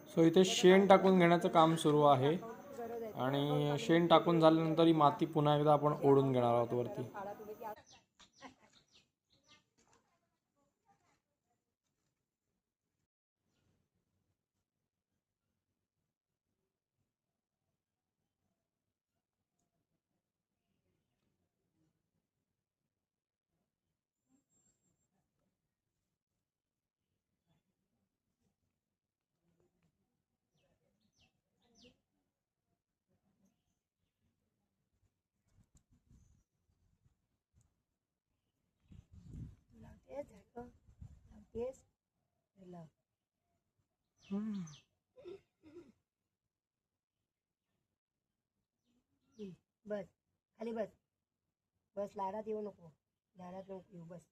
So इथे शेण टाकून घेण्याचं काम सुरू आहे आणि शेण टाकून झाल्यानंतर ही माती पुन्हा एकदा आपण ओढून घेणार आहोत वरती. बस खाली बस. बस लाडात येऊ नको. लाडात नको येऊ बस.